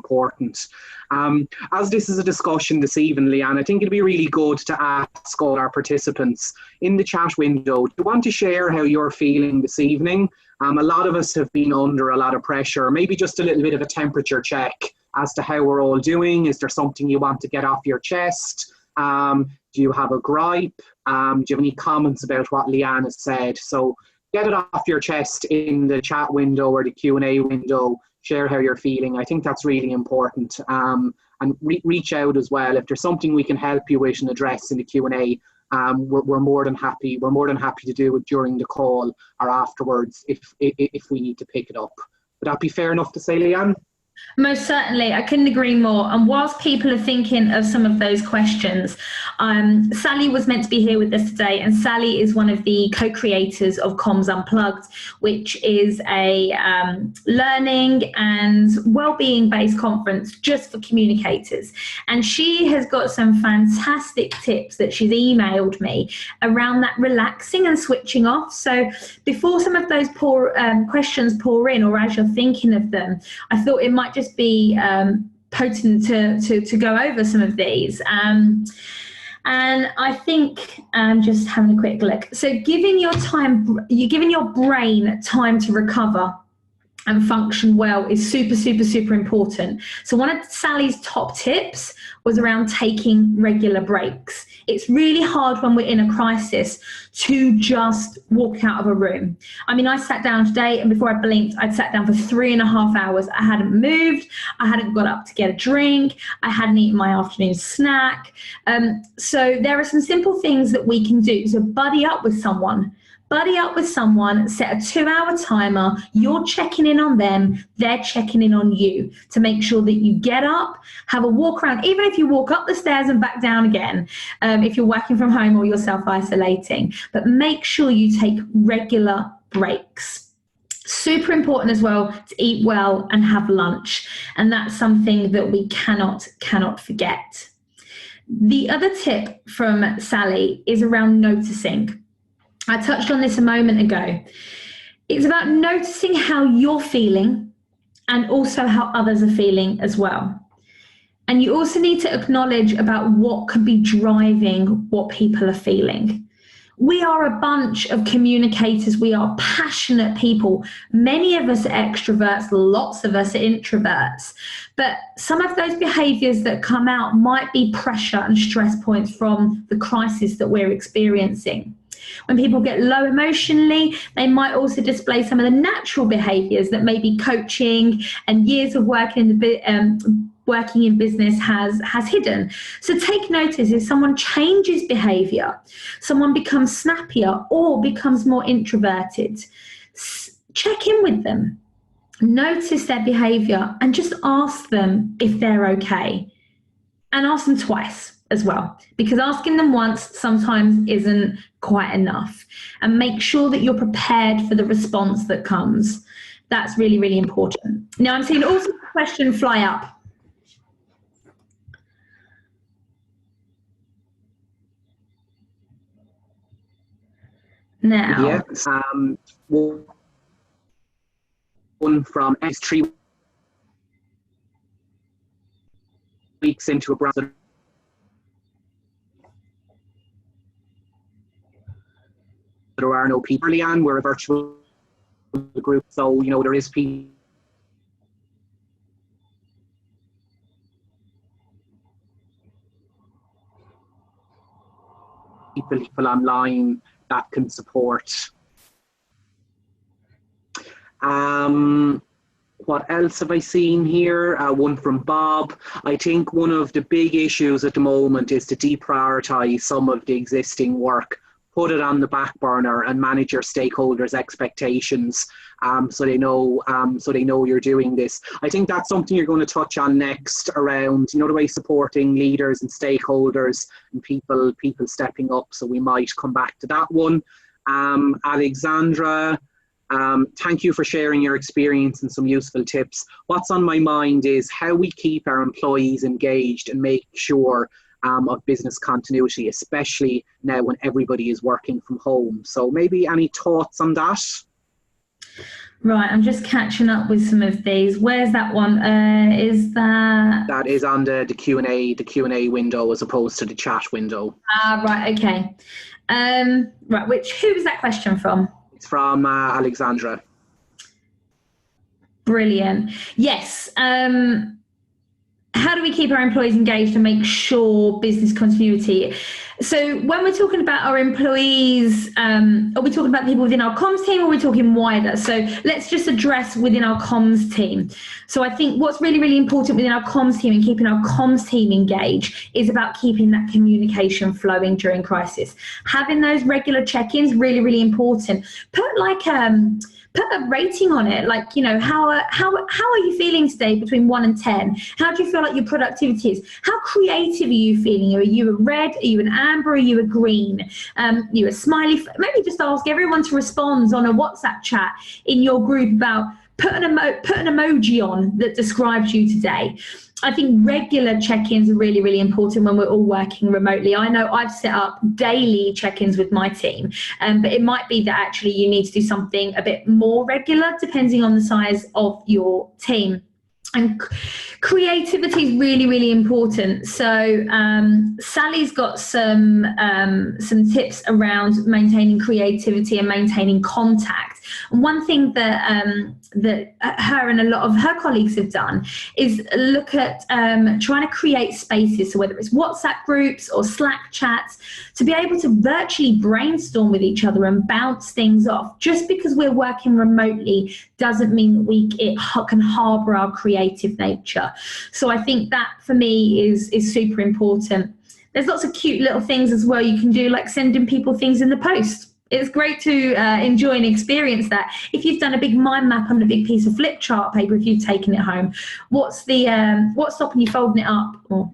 important. As this is a discussion this evening, Leanne, I think it'd be really good to ask all our participants in the chat window, do you want to share how you're feeling this evening? A lot of us have been under a lot of pressure, maybe just a little bit of a temperature check as to how we're all doing. Is there something you want to get off your chest? Do you have a gripe? Do you have any comments about what Leanne has said? So get it off your chest in the chat window or the Q&A window. Share how you're feeling. I think that's really important. And reach out as well. If there's something we can help you with and address in the Q&A, we're more than happy. We're more than happy to do it during the call or afterwards if we need to pick it up. Would that be fair enough to say, Leanne? Most certainly, I couldn't agree more. And whilst people are thinking of some of those questions, Sally was meant to be here with us today, and Sally is one of the co-creators of Comms Unplugged, which is a learning and wellbeing based conference just for communicators. And she has got some fantastic tips that she's emailed me around that relaxing and switching off. So before some of those questions pour in, or as you're thinking of them, I thought it might just be potent to go over some of these. And I think just having a quick look. So giving your brain time to recover and function well is super, super, super important. So one of Sally's top tips was around taking regular breaks. It's really hard when we're in a crisis to just walk out of a room. I mean, I sat down today, and before I blinked, I'd sat down for 3.5 hours. I hadn't moved. I hadn't got up to get a drink. I hadn't eaten my afternoon snack. So there are some simple things that we can do. So buddy up with someone. Buddy up with someone, set a 2-hour timer, you're checking in on them, they're checking in on you to make sure that you get up, have a walk around, even if you walk up the stairs and back down again, if you're working from home or you're self-isolating, but make sure you take regular breaks. Super important as well to eat well and have lunch, and that's something that we cannot forget. The other tip from Sally is around noticing. I touched on this a moment ago. It's about noticing how you're feeling and also how others are feeling as well. And you also need to acknowledge about what could be driving what people are feeling. We are a bunch of communicators. We are passionate people. Many of us are extroverts, lots of us are introverts. But some of those behaviors that come out might be pressure and stress points from the crisis that we're experiencing. When people get low emotionally, they might also display some of the natural behaviors that maybe coaching and years of working in business has hidden. So take notice if someone changes behavior, someone becomes snappier or becomes more introverted. Check in with them, notice their behavior, and just ask them if they're okay. And ask them twice as well, because asking them once sometimes isn't quite enough. And make sure that you're prepared for the response that comes. That's really, really important. Now I'm seeing also a question fly up. Now, yes, one from S3 weeks into a browser. There are no people, Leanne. We're a virtual group, so there is people online that can support. What else have I seen here? One from Bob. I think one of the big issues at the moment is to deprioritize some of the existing work, put it on the back burner, and manage your stakeholders' expectations so they know you're doing this. I think that's something you're going to touch on next around the way supporting leaders and stakeholders and people stepping up. So we might come back to that one. Alexandra, thank you for sharing your experience and some useful tips. What's on my mind is how we keep our employees engaged and make sure of business continuity, especially now when everybody is working from home. So maybe any thoughts on that? Right, I'm just catching up with some of these. Where's that one? Is that... That is on the Q&A window as opposed to the chat window. Right, okay. Right, who was that question from? It's from Alexandra. Brilliant. Yes. How do we keep our employees engaged and make sure business continuity? So when we're talking about our employees, are we talking about people within our comms team, or are we talking wider? So let's just address within our comms team. So I think what's really, really important within our comms team and keeping our comms team engaged is about keeping that communication flowing during crisis. Having those regular check-ins, really, really important. Put a rating on it, like, you know, how are you feeling today between 1 and 10? How do you feel like your productivity is? How creative are you feeling? Are you a red? Are you an amber? Are you a green? You a smiley? Maybe just ask everyone to respond on a WhatsApp chat in your group about put an emoji on that describes you today. I think regular check-ins are really, really important when we're all working remotely. I know I've set up daily check-ins with my team, but it might be that actually you need to do something a bit more regular depending on the size of your team. And creativity is really, really important. So Sally's got some tips around maintaining creativity and maintaining contact. And one thing that her and a lot of her colleagues have done is look at trying to create spaces, so whether it's WhatsApp groups or Slack chats, to be able to virtually brainstorm with each other and bounce things off. Just because we're working remotely doesn't mean that we can harbour our creative nature. So I think that for me is super important. There's lots of cute little things as well you can do, like sending people things in the post. It's great to enjoy and experience that. If you've done a big mind map on a big piece of flip chart paper, if you've taken it home, what's stopping you folding it up? Or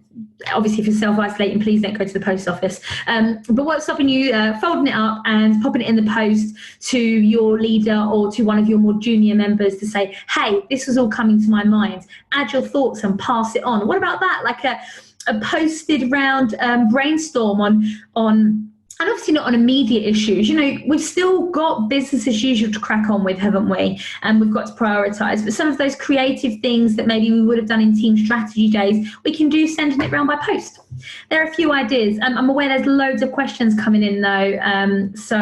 obviously, if you're self-isolating, please don't go to the post office. But what's stopping you folding it up and popping it in the post to your leader or to one of your more junior members to say, hey, this was all coming to my mind. Add your thoughts and pass it on. What about that? Like a posted round brainstorm on and obviously not on immediate issues. You know, we've still got business as usual to crack on with, haven't we? And we've got to prioritise. But some of those creative things that maybe we would have done in team strategy days, we can do sending it round by post. There are a few ideas. I'm aware there's loads of questions coming in though. So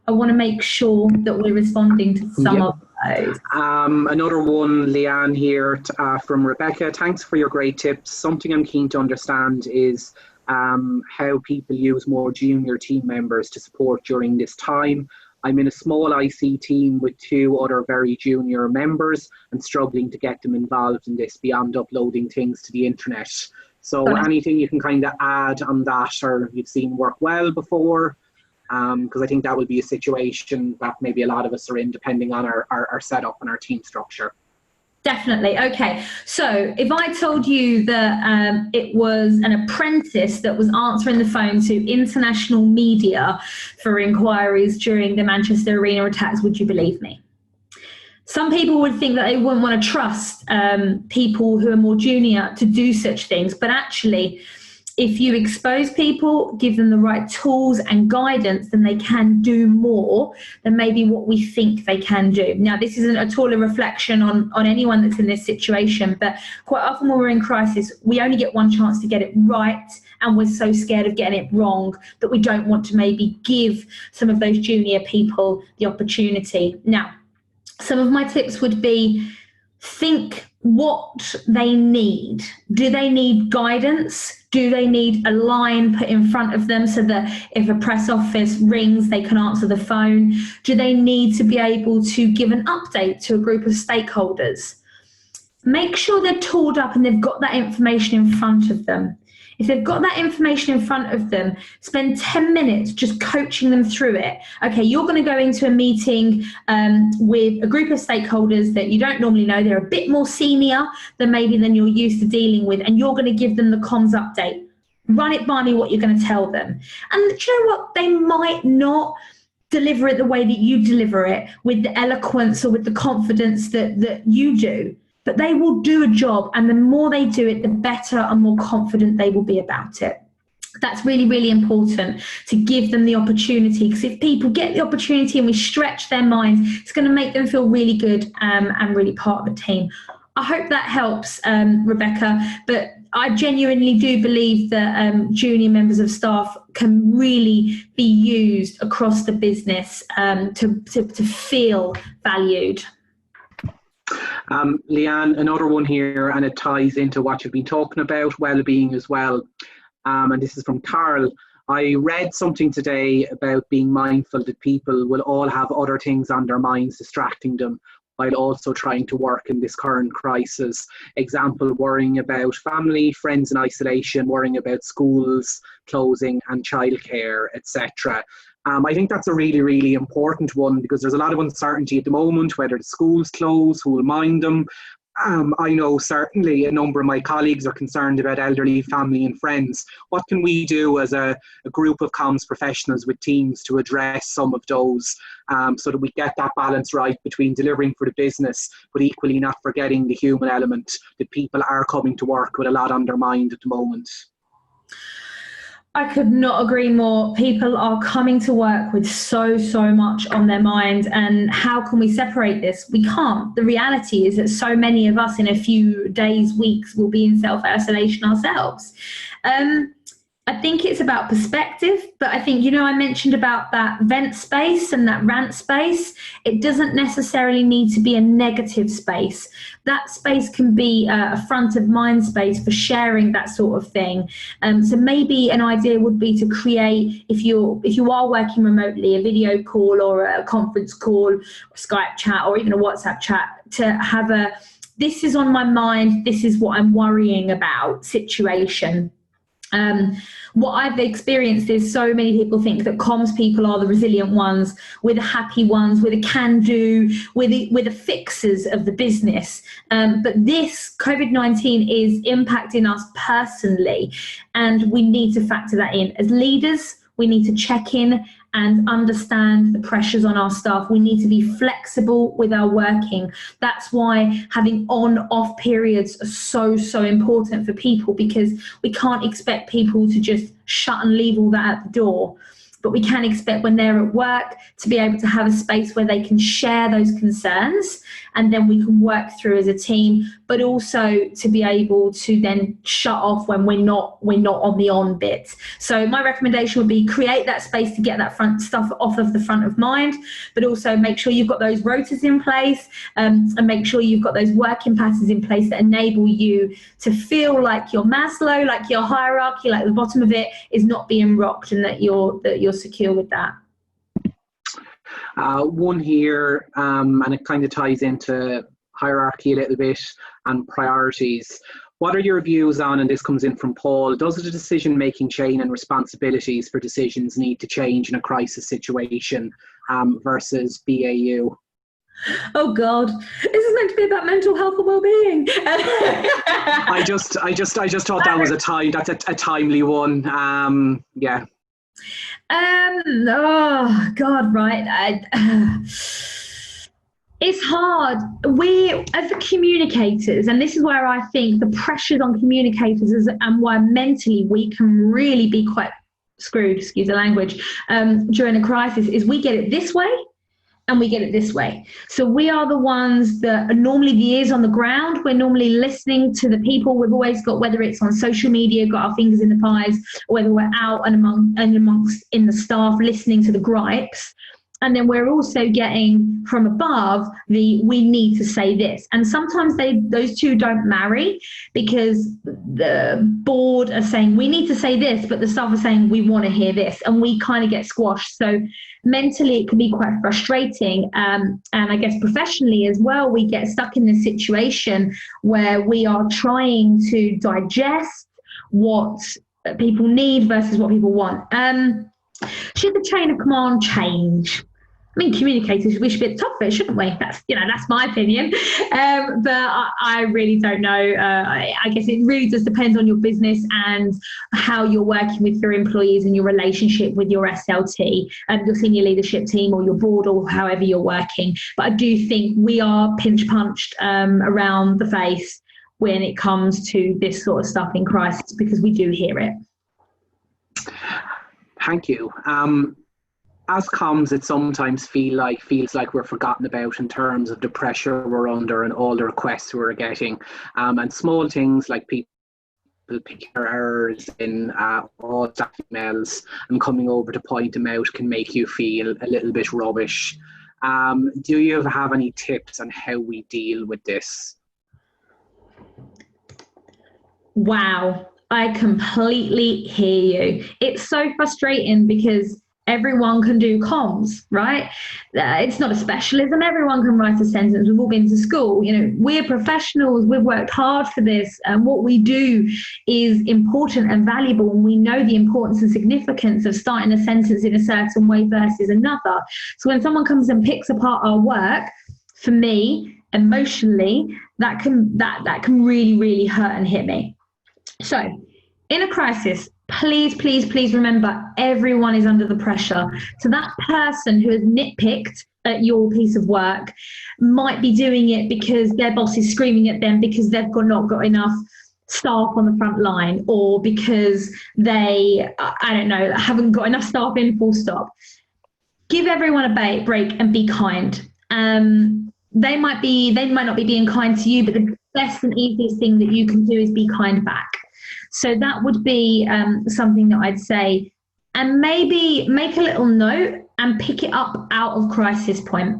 I want to make sure that we're responding to some of those. Another one, Leanne here from Rebecca. Thanks for your great tips. Something I'm keen to understand is how people use more junior team members to support during this time. I'm in a small IC team with 2 other very junior members and struggling to get them involved in this beyond uploading things to the internet. So anything you can kind of add on that, or you've seen work well before? Because I think that would be a situation that maybe a lot of us are in, depending on our setup and our team structure. Definitely. Okay. So if I told you that it was an apprentice that was answering the phone to international media for inquiries during the Manchester Arena attacks, would you believe me? Some people would think that they wouldn't want to trust people who are more junior to do such things. But actually, if you expose people, give them the right tools and guidance, then they can do more than maybe what we think they can do. Now, this isn't at all a reflection on anyone that's in this situation, but quite often when we're in crisis, we only get one chance to get it right, and we're so scared of getting it wrong that we don't want to maybe give some of those junior people the opportunity. Now, some of my tips would be, think what they need. Do they need guidance? Do they need a line put in front of them so that if a press office rings, they can answer the phone? Do they need to be able to give an update to a group of stakeholders? Make sure they're tooled up and they've got that information in front of them. If they've got that information in front of them, spend 10 minutes just coaching them through it. Okay, you're going to go into a meeting with a group of stakeholders that you don't normally know. They're a bit more senior than you're used to dealing with, and you're going to give them the comms update. Run it by me what you're going to tell them. And do you know what? They might not deliver it the way that you deliver it, with the eloquence or with the confidence that you do. But they will do a job, and the more they do it, the better and more confident they will be about it. That's really, really important, to give them the opportunity, because if people get the opportunity and we stretch their minds, it's going to make them feel really good and really part of the team. I hope that helps, Rebecca, but I genuinely do believe that junior members of staff can really be used across the business to feel valued. Leanne, another one here, and it ties into what you've been talking about, well-being as well. And this is from Carl. I read something today about being mindful that people will all have other things on their minds distracting them while also trying to work in this current crisis. Example, worrying about family, friends in isolation, worrying about schools closing and childcare, etc. I think that's a really, really important one, because there's a lot of uncertainty at the moment, whether the schools close, who will mind them. I know certainly a number of my colleagues are concerned about elderly family and friends. What can we do as a group of comms professionals with teams to address some of those, so that we get that balance right between delivering for the business, but equally not forgetting the human element, that people are coming to work with a lot on their mind at the moment? I could not agree more. People are coming to work with so much on their mind, and how can we separate this? We can't. The reality is that so many of us in a few days, weeks, will be in self-isolation ourselves. I think it's about perspective, but I think, I mentioned about that vent space and that rant space. It doesn't necessarily need to be a negative space. That space can be a front of mind space for sharing that sort of thing. So maybe an idea would be to create, if you are working remotely, a video call or a conference call, or Skype chat, or even a WhatsApp chat, to have this is on my mind, this is what I'm worrying about situation. What I've experienced is so many people think that comms people are the resilient ones, we're the happy ones, we're the can-do, we're the fixers of the business. But this COVID-19 is impacting us personally, and we need to factor that in. As leaders, we need to check in and understand the pressures on our staff. We need to be flexible with our working. That's why having on-off periods are so important for people, because we can't expect people to just shut and leave all that at the door. But we can expect when they're at work to be able to have a space where they can share those concerns, and then we can work through as a team, but also to be able to then shut off when we're not on the on bit. So my recommendation would be create that space to get that front stuff off of the front of mind, but also make sure you've got those rotas in place, and make sure you've got those working patterns in place that enable you to feel like your Maslow, like your hierarchy, like the bottom of it is not being rocked, and that you're secure with that. One here, and it kind of ties into hierarchy a little bit and priorities. What are your views on, and this comes in from Paul, does the decision-making chain and responsibilities for decisions need to change in a crisis situation versus BAU? Oh God, this is meant to be about mental health and well-being. I just thought that was a timely one. Yeah. Oh God, right. It's hard. We, as the communicators, and this is where I think the pressures on communicators is, and why mentally we can really be quite screwed, excuse the language, during a crisis, is we get it this way and we get it this way. So we are the ones that are normally the ears on the ground. We're normally listening to the people. We've always got, whether it's on social media, got our fingers in the pies, or whether we're out and amongst in the staff listening to the gripes. And then we're also getting from above we need to say this. And sometimes those two don't marry, because the board are saying we need to say this, but the staff are saying we want to hear this, and we kind of get squashed. So mentally it can be quite frustrating. And I guess professionally as well, we get stuck in this situation where we are trying to digest what people need versus what people want. Should the chain of command change? I mean, communicators, we should be at the top of it, shouldn't we? That's my opinion. But I really don't know. I guess it really just depends on your business and how you're working with your employees and your relationship with your SLT, your senior leadership team, or your board, or however you're working. But I do think we are pinch punched around the face when it comes to this sort of stuff in crisis, because we do hear it. Thank you. As comms, it sometimes feels like we're forgotten about in terms of the pressure we're under and all the requests we're getting, and small things like people picking their errors in all staff emails and coming over to point them out can make you feel a little bit rubbish. Do you have any tips on how we deal with this? Wow, I completely hear you. It's so frustrating because everyone can do comms, right? It's not a specialism. Everyone can write a sentence. We've all been to school. You know, we're professionals. We've worked hard for this. And what we do is important and valuable. And we know the importance and significance of starting a sentence in a certain way versus another. So when someone comes and picks apart our work, for me, emotionally, that can really, really hurt and hit me. So in a crisis, please remember, everyone is under the pressure. So that person who has nitpicked at your piece of work might be doing it because their boss is screaming at them because they've not got enough staff on the front line, or because they, I don't know, haven't got enough staff in, full stop. Give everyone a break and be kind. They might not be being kind to you, but the best and easiest thing that you can do is be kind back. So that would be something that I'd say, and maybe make a little note and pick it up out of crisis point,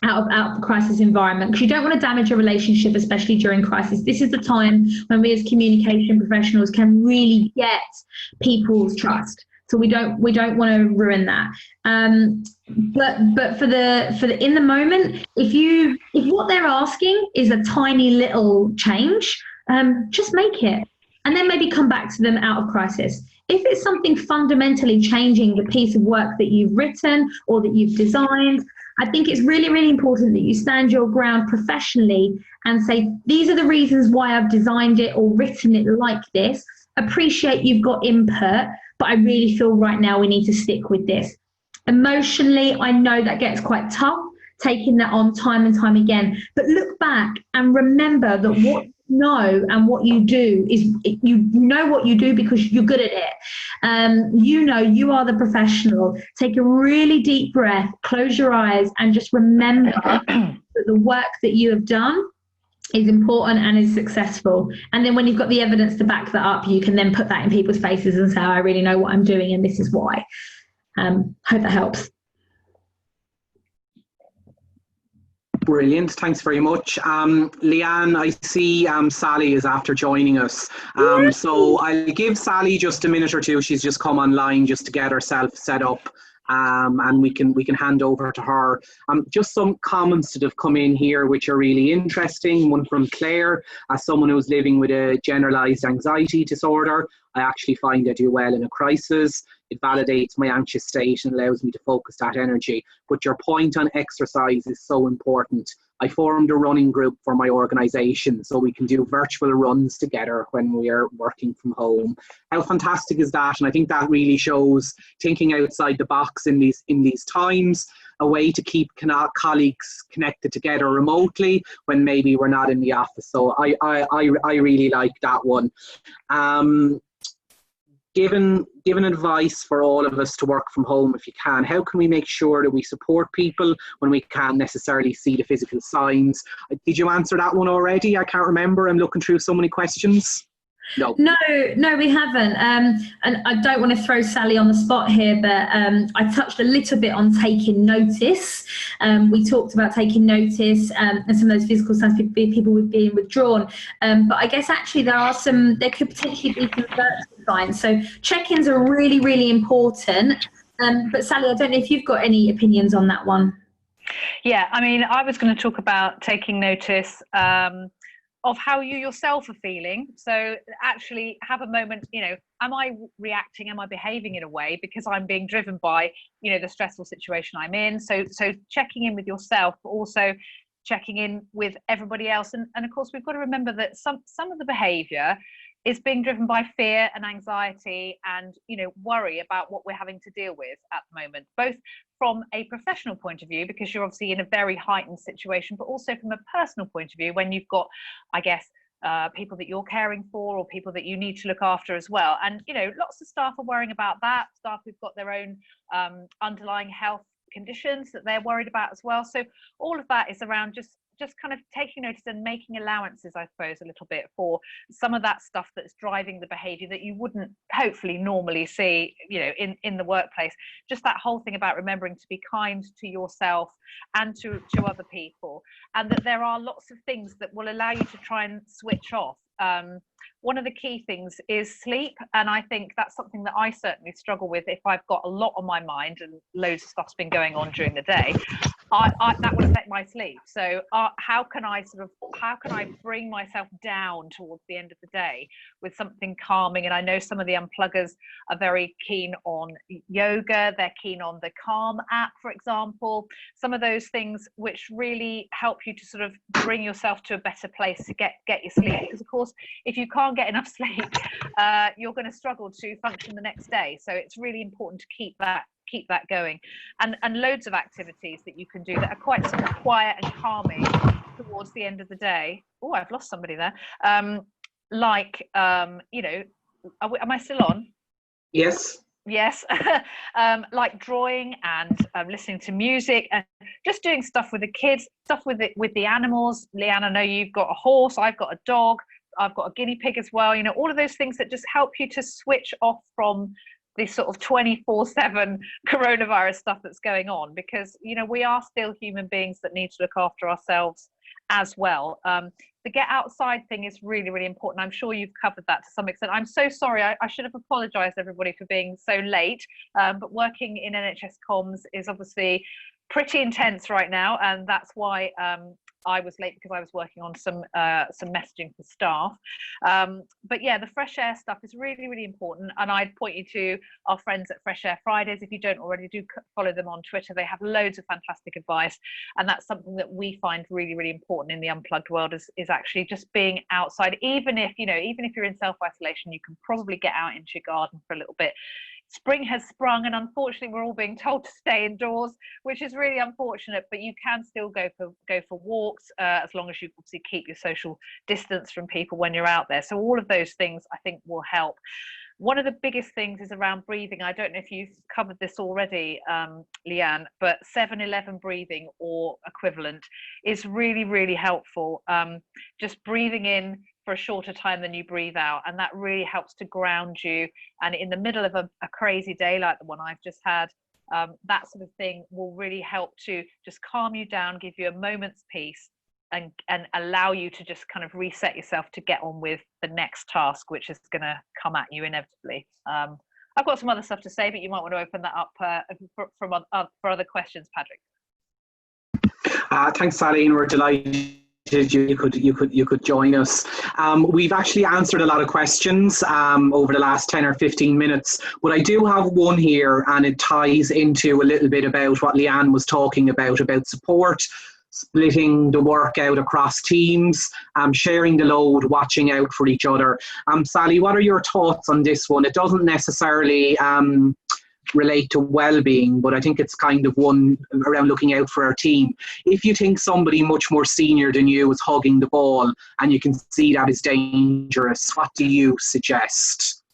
out of the crisis environment, because you don't want to damage a relationship, especially during crisis. This is the time when we as communication professionals can really get people's trust. So we don't want to ruin that. But for the in the moment, if what they're asking is a tiny little change, just make it. And then maybe come back to them out of crisis. If it's something fundamentally changing the piece of work that you've written or that you've designed, I think it's really, really important that you stand your ground professionally and say, these are the reasons why I've designed it or written it like this. Appreciate you've got input, but I really feel right now we need to stick with this. Emotionally, I know that gets quite tough, taking that on time and time again. But look back and remember that what you know and what you do is, you know what you do because you're good at it. You know you are the professional. Take a really deep breath, close your eyes, and just remember that the work that you have done is important and is successful. And then when you've got the evidence to back that up, you can then put that in people's faces and say, I really know what I'm doing and this is why. Hope that helps. Brilliant, thanks very much. Leanne, I see Sally is after joining us. So I'll give Sally just a minute or two. She's just come online just to get herself set up. And we can hand over to her. Just some comments that have come in here which are really interesting. One from Claire, as someone who's living with a generalised anxiety disorder, I actually find I do well in a crisis. It validates my anxious state and allows me to focus that energy. But your point on exercise is so important. I formed a running group for my organisation so we can do virtual runs together when we are working from home. How fantastic is that? And I think that really shows thinking outside the box in these times, a way to keep colleagues connected together remotely when maybe we're not in the office. So I really like that one. Given advice for all of us to work from home if you can, how can we make sure that we support people when we can't necessarily see the physical signs? Did you answer that one already? I can't remember. I'm looking through so many questions. No, we haven't. And I don't want to throw Sally on the spot here, but I touched a little bit on taking notice. We talked about taking notice and some of those physical signs, people with being withdrawn. But I guess actually there could potentially be some virtual signs. So check-ins are really, really important. But Sally, I don't know if you've got any opinions on that one. Yeah, I mean, I was going to talk about taking notice of how you yourself are feeling. So actually have a moment, am I reacting, am I behaving in a way because I'm being driven by, the stressful situation I'm in? So checking in with yourself, but also checking in with everybody else. And of course, we've got to remember that some of the behavior is being driven by fear and anxiety and, worry about what we're having to deal with at the moment, both from a professional point of view, because you're obviously in a very heightened situation, but also from a personal point of view, when you've got, I guess, people that you're caring for, or people that you need to look after as well. And lots of staff are worrying about that. Staff who've got their own underlying health conditions that they're worried about as well. So all of that is around just kind of taking notice and making allowances, I suppose, a little bit for some of that stuff that's driving the behaviour that you wouldn't hopefully normally see, in the workplace. Just that whole thing about remembering to be kind to yourself and to other people, and that there are lots of things that will allow you to try and switch off. One of the key things is sleep, and I think that's something that I certainly struggle with. If I've got a lot on my mind and loads of stuff's been going on during the day, that will affect my sleep. So how can I bring myself down towards the end of the day with something calming? And I know some of the unpluggers are very keen on yoga. They're keen on the Calm app, for example. Some of those things which really help you to sort of bring yourself to a better place to get your sleep. Because of course, if you can't get enough sleep, you're going to struggle to function the next day. So it's really important to keep that going, and loads of activities that you can do that are quite sort of quiet and calming towards the end of the day. Oh, I've lost somebody there. Am I still on? Yes. Like drawing and listening to music and just doing stuff with the kids, stuff with the animals. Leanne, I know you've got a horse, I've got a dog, I've got a guinea pig as well. All of those things that just help you to switch off from this sort of 24/7 coronavirus stuff that's going on, because we are still human beings that need to look after ourselves as well. The get outside thing is really, really important. I'm sure you've covered that to some extent. I'm so sorry, I should have apologized everybody for being so late, but working in NHS comms is obviously pretty intense right now, and that's why I was late, because I was working on some messaging for staff. But yeah, the fresh air stuff is really, really important. And I'd point you to our friends at Fresh Air Fridays. If you don't already, do follow them on Twitter. They have loads of fantastic advice. And that's something that we find really, really important in the unplugged world, is actually just being outside. Even if you're in self-isolation, you can probably get out into your garden for a little bit. Spring has sprung, and unfortunately we're all being told to stay indoors, which is really unfortunate, but you can still go for walks, as long as you obviously keep your social distance from people when you're out there. So all of those things I think will help. One of the biggest things is around breathing. I don't know if you've covered this already, Leanne, but 7-11 breathing or equivalent is really, really helpful. Just breathing in for a shorter time than you breathe out, and that really helps to ground you. And in the middle of a crazy day like the one I've just had, that sort of thing will really help to just calm you down, give you a moment's peace, and allow you to just kind of reset yourself to get on with the next task, which is going to come at you inevitably. I've got some other stuff to say, but you might want to open that up for other questions, Patrick. Thanks, Sally, and we're delighted you could join us. We've actually answered a lot of questions over the last 10 or 15 minutes, but I do have one here, and it ties into a little bit about what Leanne was talking about support, splitting the work out across teams, sharing the load, watching out for each other. Sally, what are your thoughts on this one? It doesn't necessarily relate to well-being, but I think it's kind of one around looking out for our team. If you think somebody much more senior than you is hugging the ball and you can see that is dangerous, what do you suggest?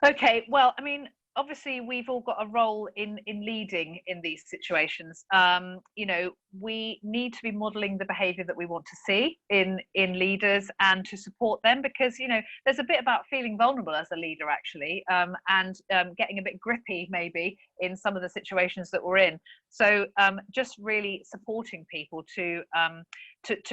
Okay, well, I mean, obviously we've all got a role in leading in these situations. We need to be modeling the behavior that we want to see in leaders, and to support them, because there's a bit about feeling vulnerable as a leader actually, and getting a bit grippy maybe in some of the situations that we're in. So just really supporting people to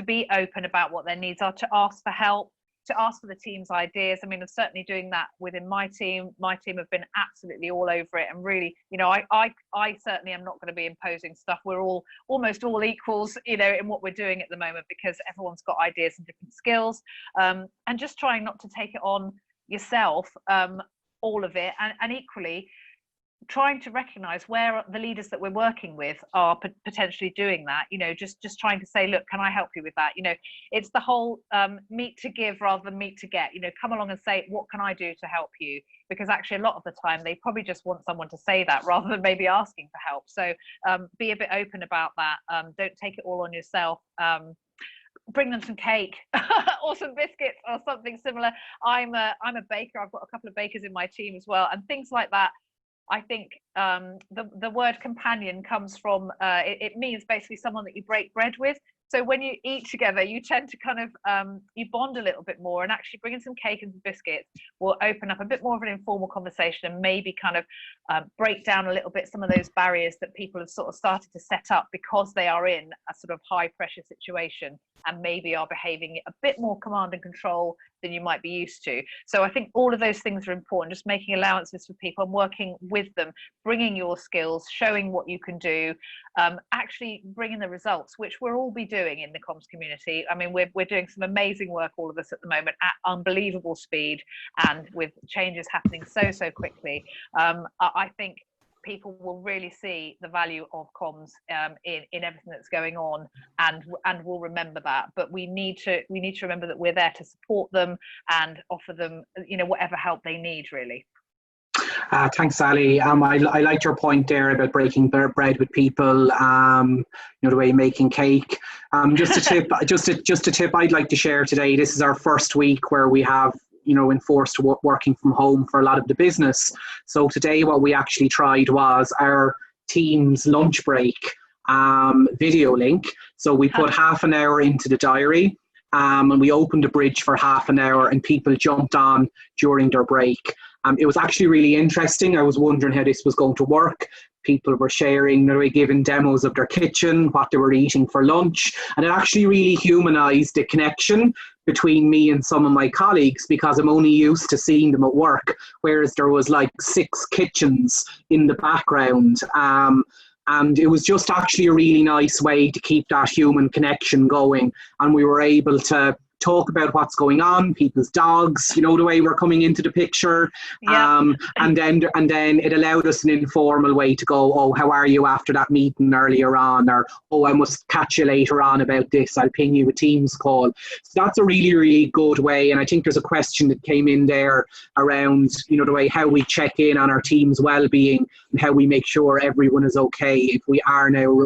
be open about what their needs are, to ask for help, to ask for the team's ideas. I mean, I'm certainly doing that within my team. My team have been absolutely all over it, and really, I certainly am not going to be imposing stuff. We're all almost all equals, in what we're doing at the moment, because everyone's got ideas and different skills, and just trying not to take it on yourself, all of it, and equally trying to recognize where the leaders that we're working with are potentially doing that, just trying to say, look, can I help you with that? It's the whole meat to give rather than meat to get. Come along and say, what can I do to help you? Because actually a lot of the time they probably just want someone to say that rather than maybe asking for help. So be a bit open about that. Don't take it all on yourself. bring them some cake or some biscuits or something similar. I'm a baker. I've got a couple of bakers in my team as well, and things like that. I think the word companion comes from, it means basically someone that you break bread with. So when you eat together, you tend to kind of, you bond a little bit more, and actually bringing some cake and some biscuits will open up a bit more of an informal conversation and maybe kind of break down a little bit some of those barriers that people have sort of started to set up because they are in a sort of high pressure situation and maybe are behaving a bit more command and control than you might be used to. So I think all of those things are important, just making allowances for people and working with them, bringing your skills, showing what you can do, actually bringing the results, which we'll all be doing in the comms community. I mean, we're doing some amazing work, all of us at the moment, at unbelievable speed and with changes happening so quickly. I think people will really see the value of comms in everything that's going on, and will remember that. But we need to remember that we're there to support them and offer them, you know, whatever help they need, really. Thanks, Sally. I liked your point there about breaking bread with people. You know, the way making cake. Just a tip. just a tip I'd like to share today. This is our first week where we have, you know, enforced working from home for a lot of the business. So today what we actually tried was our team's lunch break video link. So we put half an hour into the diary, and we opened the bridge for half an hour, and people jumped on during their break. It was actually really interesting. I was wondering how this was going to work. People were sharing, they were giving demos of their kitchen, what they were eating for lunch, and it actually really humanized the connection between me and some of my colleagues, because I'm only used to seeing them at work, whereas there was like 6 kitchens in the background. And it was just actually a really nice way to keep that human connection going. And we were able to talk about what's going on, people's dogs, you know, the way we're coming into the picture. Yeah. And then it allowed us an informal way to go, oh, how are you after that meeting earlier on? Or, oh, I must catch you later on about this. I'll ping you a Teams call. So that's a really, really good way. And I think there's a question that came in there around, you know, the way how we check in on our team's well-being and how we make sure everyone is okay if we are now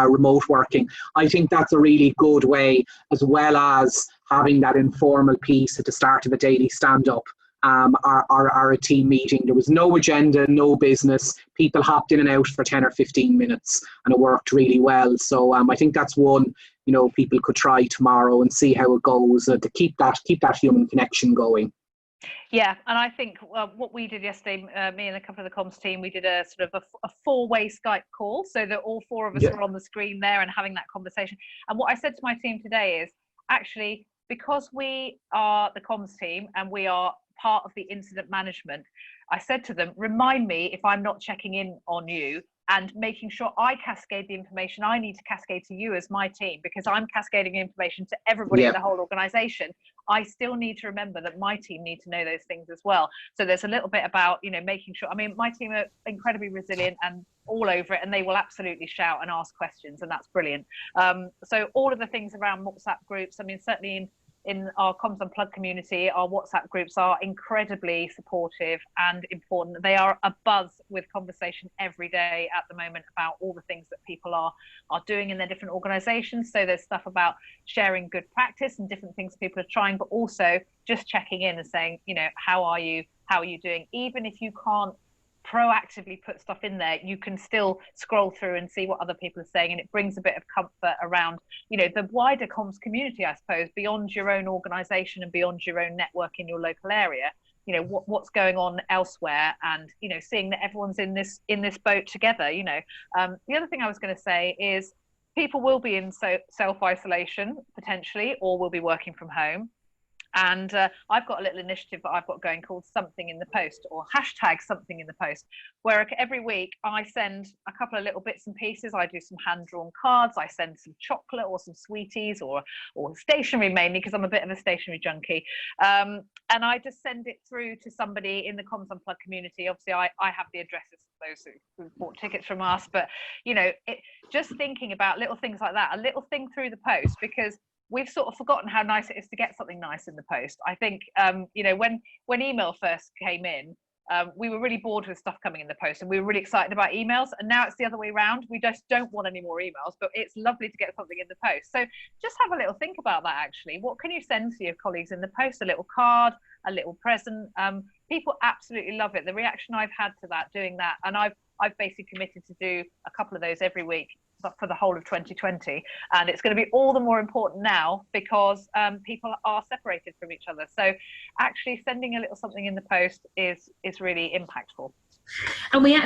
remote working. I think that's a really good way, as well as having that informal piece at the start of a daily stand-up or a team meeting. There was no agenda, no business. People hopped in and out for 10 or 15 minutes, and it worked really well. So I think that's one, you know, people could try tomorrow and see how it goes to keep that human connection going. Yeah, and I think what we did yesterday, me and a couple of the comms team, we did a sort of a 4-way Skype call, so that all 4 of us were on the screen there and having that conversation. And what I said to my team today is, actually, because we are the comms team and we are part of the incident management, I said to them, remind me if I'm not checking in on you and making sure I cascade the information I need to cascade to you as my team, because I'm cascading information to everybody in the whole organization. I still need to remember that my team need to know those things as well. So there's a little bit about, you know, making sure, I mean, my team are incredibly resilient and all over it, and they will absolutely shout and ask questions, and that's brilliant. So all of the things around WhatsApp groups, I mean, certainly in our Comms Unplugged community, our WhatsApp groups are incredibly supportive and important. They are abuzz with conversation every day at the moment about all the things that people are doing in their different organizations. So there's stuff about sharing good practice and different things people are trying, but also just checking in and saying, you know, how are you doing? Even if you can't proactively put stuff in there, you can still scroll through and see what other people are saying, and it brings a bit of comfort around, you know, the wider comms community, I suppose, beyond your own organization and beyond your own network in your local area. You know, what's going on elsewhere, and, you know, seeing that everyone's in this boat together. You know, the other thing I was going to say is people will be in self-isolation potentially, or will be working from home. And I've got a little initiative that I've got going called Something in the Post, or hashtag Something in the Post, where every week I send a couple of little bits and pieces. I do some hand-drawn cards, I send some chocolate or some sweeties, or stationery, mainly because I'm a bit of a stationery junkie. And I just send it through to somebody in the Comms Unplugged community. Obviously, I have the addresses of those who bought tickets from us, but, you know, just thinking about little things like that, a little thing through the post, because we've sort of forgotten how nice it is to get something nice in the post. I think, you know, when email first came in, we were really bored with stuff coming in the post, and we were really excited about emails. And now it's the other way around. We just don't want any more emails, but it's lovely to get something in the post. So just have a little think about that, actually. What can you send to your colleagues in the post? A little card, a little present. People absolutely love it. The reaction I've had to that, doing that, and I've basically committed to do a couple of those every week for the whole of 2020, and it's going to be all the more important now because people are separated from each other. So actually sending a little something in the post is really impactful. And we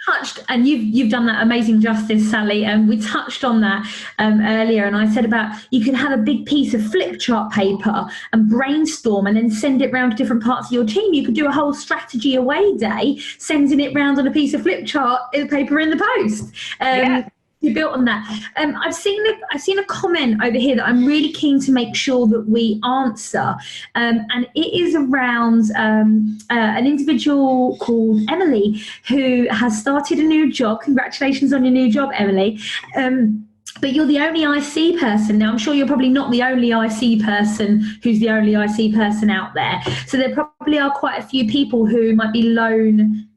touched, and you've done that amazing justice, Sally, and we touched on that earlier, and I said about you can have a big piece of flip chart paper and brainstorm and then send it round to different parts of your team. You could do a whole strategy away day, sending it round on a piece of flip chart paper in the post. Yeah. You built on that. I've seen a comment over here that I'm really keen to make sure that we answer, and it is around an individual called Emily who has started a new job. Congratulations on your new job, Emily. But you're the only IC person. Now, I'm sure you're probably not the only IC person who's the only IC person out there. So there probably are quite a few people who might be lone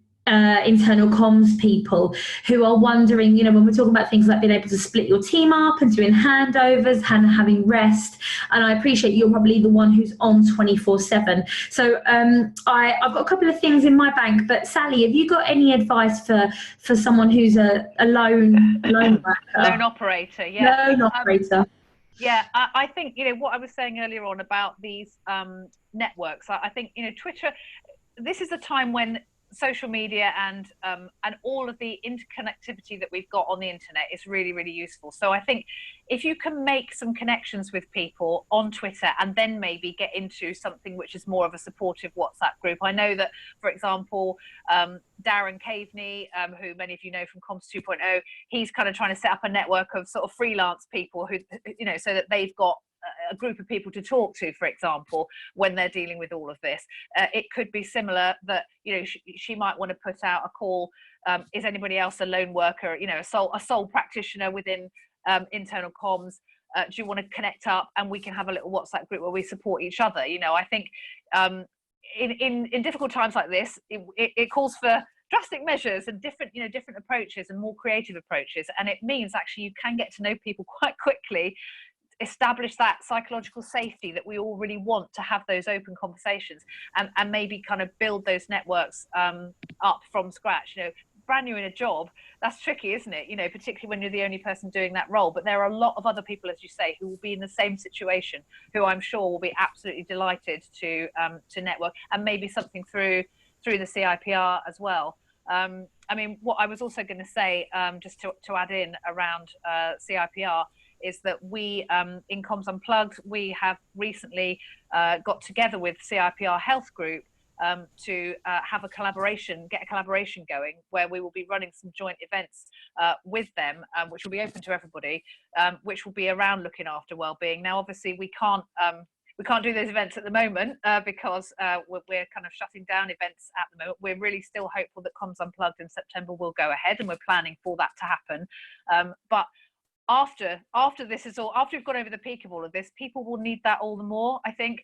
internal comms people who are wondering, when we're talking about things like being able to split your team up and doing handovers and having rest. And I appreciate you're probably the one who's on 24/7. So I've got a couple of things in my bank, but Sally, have you got any advice for someone who's a lone worker? Lone operator, yeah. Lone operator. Yeah, I think, what I was saying earlier on about these networks, I think, Twitter, this is a time when social media and all of the interconnectivity that we've got on the internet is really, really useful. So I think if you can make some connections with people on Twitter and then maybe get into something which is more of a supportive WhatsApp group. I know that, for example, Darren Caveney, who many of you know from Comms 2.0, he's kind of trying to set up a network of sort of freelance people who, so that they've got a group of people to talk to, for example, when they're dealing with all of this. It could be similar that, she might want to put out a call. Is anybody else a lone worker, a sole practitioner within internal comms? Do you want to connect up and we can have a little WhatsApp group where we support each other? I think in difficult times like this, it calls for drastic measures and different approaches and more creative approaches. And it means actually you can get to know people quite quickly, establish that psychological safety that we all really want to have those open conversations, and maybe kind of build those networks up from scratch. Brand new in a job, that's tricky, isn't it? Particularly when you're the only person doing that role. But there are a lot of other people, as you say, who will be in the same situation, who I'm sure will be absolutely delighted to network, and maybe something through the CIPR as well. What I was also going to say, just to add in around CIPR, is that we, in Comms Unplugged, we have recently got together with CIPR Health Group to have get a collaboration going, where we will be running some joint events with them, which will be open to everybody, which will be around looking after wellbeing. Now, obviously, we can't do those events at the moment because we're kind of shutting down events at the moment. We're really still hopeful that Comms Unplugged in September will go ahead, and we're planning for that to happen. But after this is all, after we've got over the peak of all of this, people will need that all the more. I think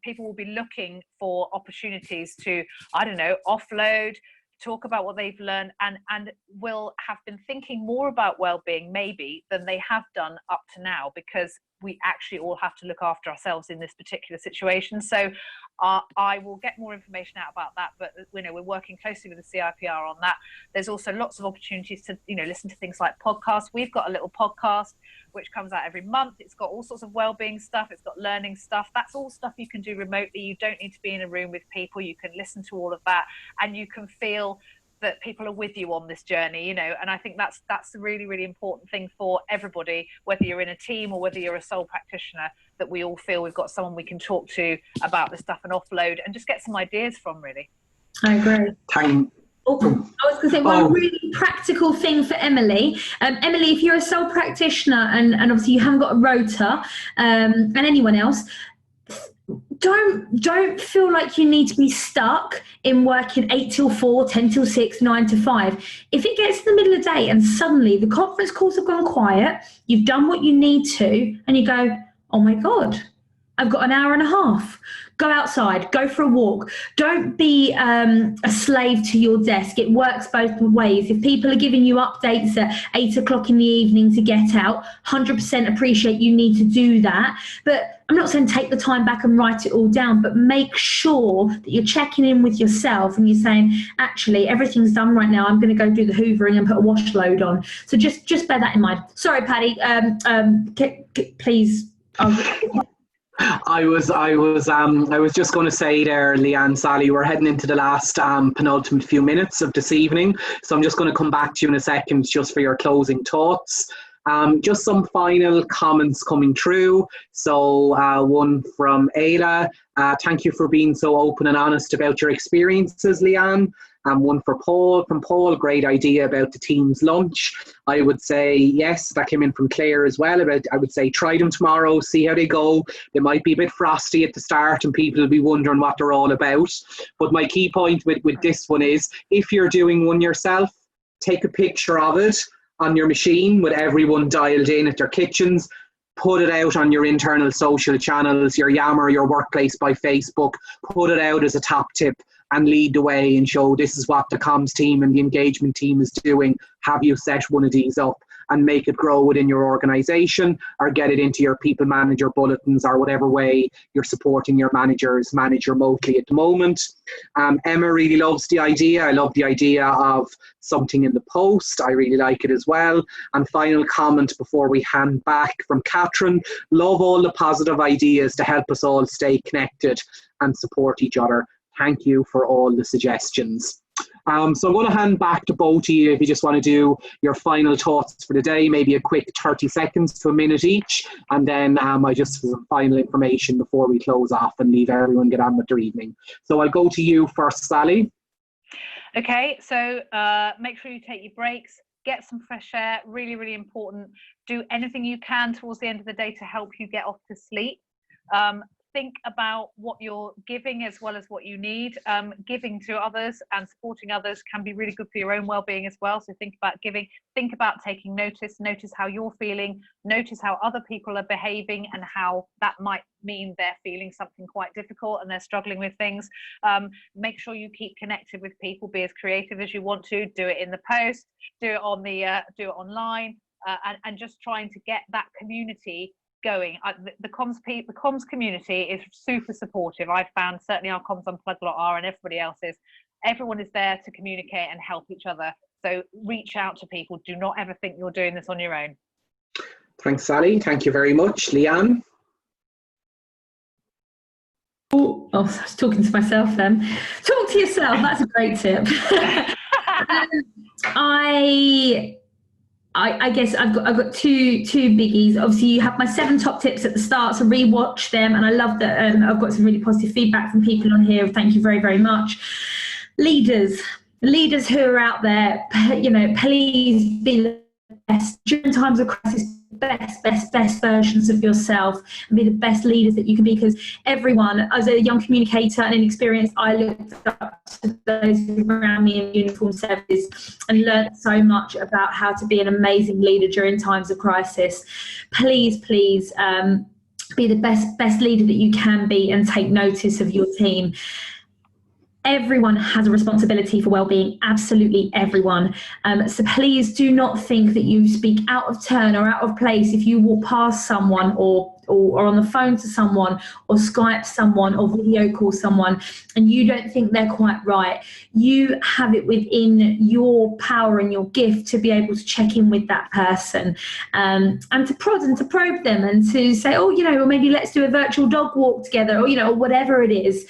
people will be looking for opportunities to, offload, talk about what they've learned, and will have been thinking more about well-being maybe than they have done up to now, because we actually all have to look after ourselves in this particular situation. So I will get more information out about that, but we're working closely with the CIPR on that. There's also lots of opportunities to listen to things like podcasts. We've got a little podcast which comes out every month. It's got all sorts of well-being stuff, it's got learning stuff. That's all stuff you can do remotely. You don't need to be in a room with people. You can listen to all of that, and you can feel that people are with you on this journey, and I think that's a really, really important thing for everybody, whether you're in a team or whether you're a sole practitioner, that we all feel we've got someone we can talk to about the stuff and offload and just get some ideas from, really. I agree. I was going to say one really practical thing for Emily. Emily, if you're a sole practitioner and obviously you haven't got a rota, and anyone else, don't feel like you need to be stuck in working 8 till 4, 10 till 6, 9 to 5. If it gets to the middle of the day and suddenly the conference calls have gone quiet, you've done what you need to, and you go, oh my God, I've got an hour and a half. Go outside, go for a walk. Don't be a slave to your desk. It works both ways. If people are giving you updates at 8 o'clock in the evening to get out, 100% appreciate you need to do that. But I'm not saying take the time back and write it all down, but make sure that you're checking in with yourself and you're saying, actually, everything's done right now. I'm going to go do the hoovering and put a wash load on. So just bear that in mind. Sorry, Paddy, please. I was just going to say there, Leanne, Sally, we're heading into the last penultimate few minutes of this evening, so I'm just going to come back to you in a second just for your closing thoughts. Just some final comments coming through. So one from Ayla, thank you for being so open and honest about your experiences, Leanne. One from Paul, great idea about the team's lunch. I would say, yes, that came in from Claire as well. I would say try them tomorrow, see how they go. They might be a bit frosty at the start and people will be wondering what they're all about. But my key point with this one is, if you're doing one yourself, take a picture of it on your machine with everyone dialed in at their kitchens. Put it out on your internal social channels, your Yammer, your workplace by Facebook. Put it out as a top tip and lead the way and show this is what the comms team and the engagement team is doing. Have you set one of these up and make it grow within your organization, or get it into your people manager bulletins, or whatever way you're supporting your managers manage remotely at the moment. Emma really loves the idea. I love the idea of something in the post. I really like it as well. And final comment before we hand back from Catherine, love all the positive ideas to help us all stay connected and support each other. Thank you for all the suggestions. So I'm going to hand back to both of you if you just want to do your final thoughts for the day, maybe a quick 30 seconds to a minute each, and then I just some final information before we close off and leave everyone get on with their evening. So I'll go to you first, Sally. Okay, so make sure you take your breaks, get some fresh air, really, really important. Do anything you can towards the end of the day to help you get off to sleep. Think about what you're giving as well as what you need. Giving to others and supporting others can be really good for your own well-being as well. So think about giving, think about taking notice how you're feeling, notice how other people are behaving and how that might mean they're feeling something quite difficult and they're struggling with things. Make sure you keep connected with people, be as creative as you want to, do it in the post, do it on the do it online, and just trying to get that community going. The comms community is super supportive. I've found certainly our comms unplugged lot are, and everybody else is. Everyone is there to communicate and help each other. So reach out to people. Do not ever think you're doing this on your own. Thanks, Sally. Thank you very much. Leanne? Oh, I was talking to myself then. Talk to yourself. That's a great tip. I guess I've got two biggies. Obviously, you have my 7 top tips at the start, so rewatch them. And I love that I've got some really positive feedback from people on here. Thank you very, very much. Leaders who are out there, please be the best during times of crisis. Best versions of yourself and be the best leaders that you can be, because everyone, as a young communicator and inexperienced, I looked up to those around me in uniform services and learned so much about how to be an amazing leader during times of crisis. Please be the best leader that you can be and take notice of your team. Everyone has a responsibility for well-being, absolutely everyone. So please do not think that you speak out of turn or out of place if you walk past someone or on the phone to someone or Skype someone or video call someone and you don't think they're quite right. You have it within your power and your gift to be able to check in with that person and to prod and to probe them and to say, well, maybe let's do a virtual dog walk together, or whatever it is.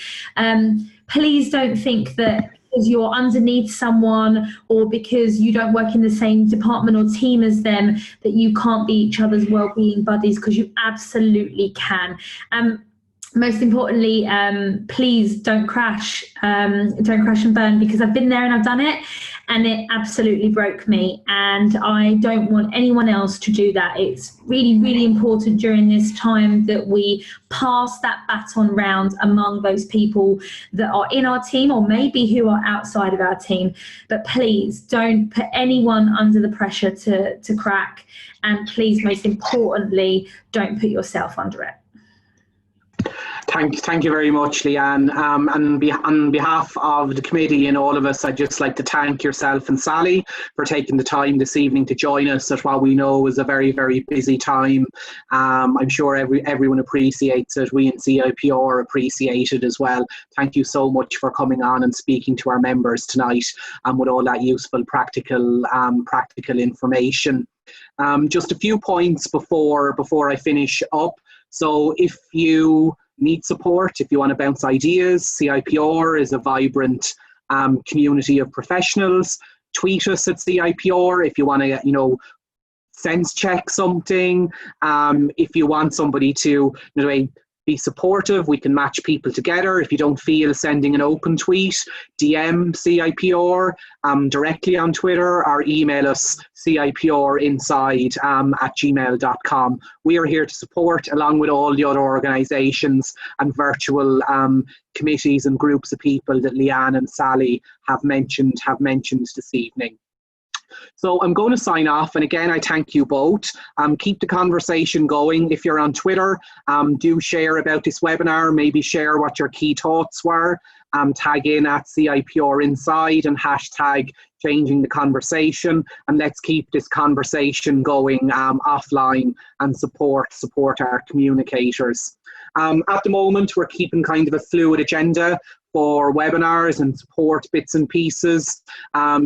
Please don't think that because you're underneath someone or because you don't work in the same department or team as them that you can't be each other's well-being buddies, because you absolutely can. Most importantly, please don't crash and burn, because I've been there and I've done it and it absolutely broke me, and I don't want anyone else to do that. It's really, really important during this time that we pass that baton round among those people that are in our team or maybe who are outside of our team. But please don't put anyone under the pressure to crack, and please, most importantly, don't put yourself under it. Thank you very much, Leanne. And on behalf of the committee and all of us, I'd just like to thank yourself and Sally for taking the time this evening to join us at what we know is a very, very busy time. I'm sure everyone appreciates it. We in CIPR appreciate it as well. Thank you so much for coming on and speaking to our members tonight with all that useful practical information. Just a few points before I finish up. So if you need support, if you want to bounce ideas, CIPR is a vibrant community of professionals. Tweet us at CIPR if you want to, sense check something. If you want somebody to, be supportive, we can match people together. If you don't feel sending an open tweet, DM CIPR directly on Twitter or email us CIPRinside at gmail.com. We are here to support, along with all the other organisations and virtual committees and groups of people that Leanne and Sally have mentioned this evening. So I'm going to sign off, and again I thank you both. Keep the conversation going. If you're on Twitter, do share about this webinar, maybe share what your key thoughts were. Tag in at CIPR Inside and hashtag changing the conversation, and let's keep this conversation going offline and support our communicators. At the moment, we're keeping kind of a fluid agenda for webinars and support bits and pieces.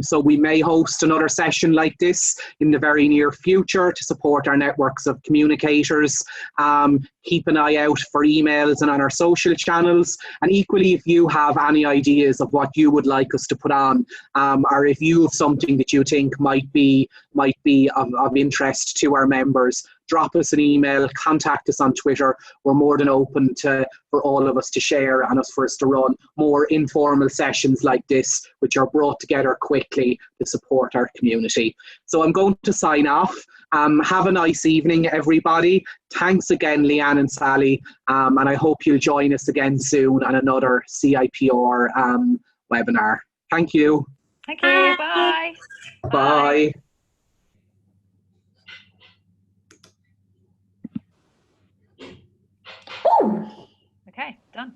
So we may host another session like this in the very near future to support our networks of communicators. Keep an eye out for emails and on our social channels. And equally, if you have any ideas of what you would like us to put on, or if you have something that you think might be of interest to our members, drop us an email, contact us on Twitter. We're more than open for all of us to share and for us to run more informal sessions like this, which are brought together quickly to support our community. So I'm going to sign off. Have a nice evening, everybody. Thanks again, Leanne and Sally, and I hope you'll join us again soon on another CIPR webinar. Thank you. Thank you. Bye. Bye. Oh, Okay, done.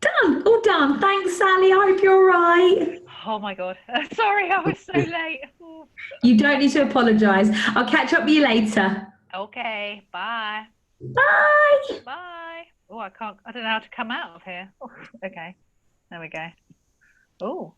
done. All done. Thanks, Sally. I hope you're all right. Oh my God. Sorry, I was so late. You don't need to apologise. I'll catch up with you later. Okay, bye. Bye. Bye. Oh, I don't know how to come out of here. Oh, okay, there we go. Oh.